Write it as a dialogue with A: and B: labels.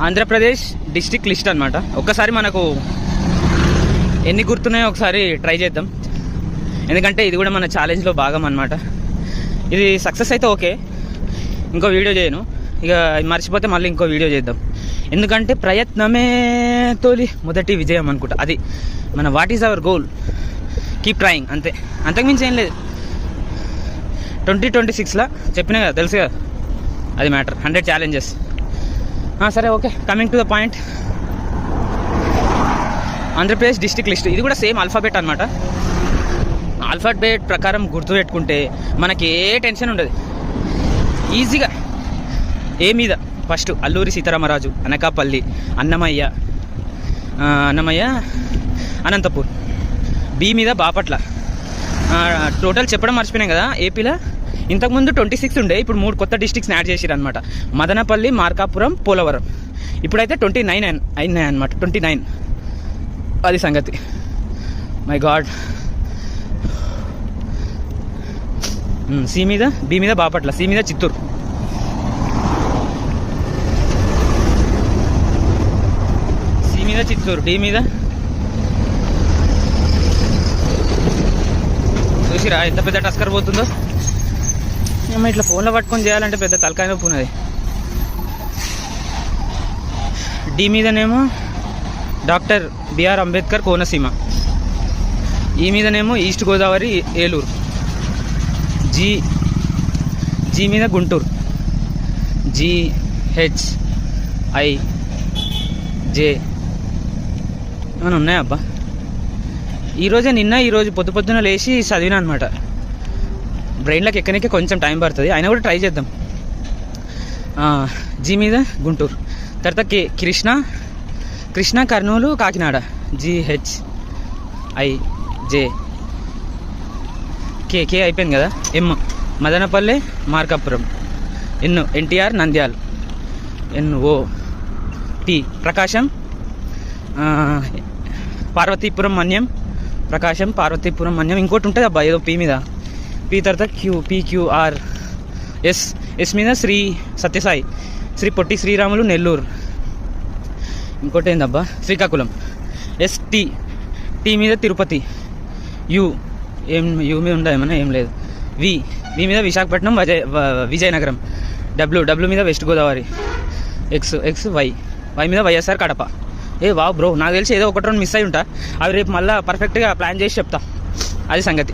A: Andhra Pradesh district list అనమాట. ఒక్కసారి మనకు ఎన్ని గుర్తున్నాయో ఒకసారి ట్రై చేద్దాం, ఎందుకంటే ఇది కూడా మన ఛాలెంజ్లో భాగం అనమాట. ఇది సక్సెస్ అయితే ఓకే, ఇంకో వీడియో చేయను, ఇక మర్చిపోతే మళ్ళీ ఇంకో వీడియో చేద్దాం. ఎందుకంటే ప్రయత్నమే తోలి మొదటి విజయం అనుకుంటా. అది మన what is our goal, keep trying, అంతే, అంతకుమించి ఏం లేదు. 2026లో చెప్పినా కదా, తెలుసు కదా, అది మ్యాటర్. 100 ఛాలెంజెస్. సరే okay, coming to the point. Andhra Pradesh district list, ఇది కూడా సేమ్ ఆల్ఫాబెట్ అనమాట. ఆల్ఫాబెట్ ప్రకారం గుర్తుపెట్టుకుంటే మనకి ఏ టెన్షన్ ఉండదు, ఈజీగా. ఏ మీద ఫస్ట్ అల్లూరి సీతారామరాజు, అనకాపల్లి, అన్నమయ్య, అనంతపూర్. బి మీద బాపట్ల. టోటల్ చెప్పడం మర్చిపోయినాం కదా, ఏపీలో ఇంతకుముందు 26 ఉండే, ఇప్పుడు 3 కొత్త డిస్ట్రిక్ట్స్ని యాడ్ చేసిరు అనమాట. మదనపల్లి, మార్కాపురం, పోలవరం. ఇప్పుడైతే 29 అయినాయి అనమాట. 29, అది సంగతి. My God. సి మీద, బి మీద బాపట్ల, సి మీద చిత్తూరు. సి మీద చిత్తూరు, డి మీద చూసిరా ఎంత పెద్ద టస్కర్ పోతుందో. ఇట్లా ఫోన్లో పట్టుకొని చేయాలంటే పెద్ద తలకాయ నొప్పి ఉన్నది. డి మీదనేమో డాక్టర్ బిఆర్ అంబేద్కర్ కోనసీమ. ఈ మీదనేమో ఈస్ట్ గోదావరి, ఏలూరు. జీ మీద గుంటూరు, GHIJ ఏమైనా ఉన్నాయా అబ్బా? ఈరోజు పొద్దున లేచి చదివినా అనమాట. బ్రెయిన్లోకి ఎక్కడానికి కొంచెం టైం పడుతుంది, అయినా కూడా ట్రై చేద్దాం. జీ మీద గుంటూరు. తర్వాత కృష్ణ కర్నూలు, కాకినాడ, GHIJ. కే అయిపోయింది కదా. ఎమ్ మదనపల్లె, మార్కాపురం. ఎన్టీఆర్, నంద్యాల. NOT ప్రకాశం, పార్వతీపురం మన్యం. ప్రకాశం, పార్వతీపురం మన్యం. ఇంకోటి ఉంటుంది అబ్బా ఏదో పి మీద. పి తర్వాత PQR. ఎస్ మీద శ్రీ సత్యసాయి, శ్రీ పొట్టి శ్రీరాములు, నెల్లూరు. ఇంకోటి ఏందబ్బా, శ్రీకాకుళం. ST మీద తిరుపతి. యు మీద ఉండదు ఏమన్నా, ఏం లేదు. వి మీద విశాఖపట్నం, విజయనగరం. డబ్ల్యూ మీద వెస్ట్ గోదావరి. వై మీద వైఎస్ఆర్ కడప. వావ్ బ్రో, నాకు తెలిసి ఏదో 1-2 మిస్ అయి ఉంటా. అవి రేపు మళ్ళీ పర్ఫెక్ట్గా ప్లాన్ చేసి చెప్తా, అది సంగతి.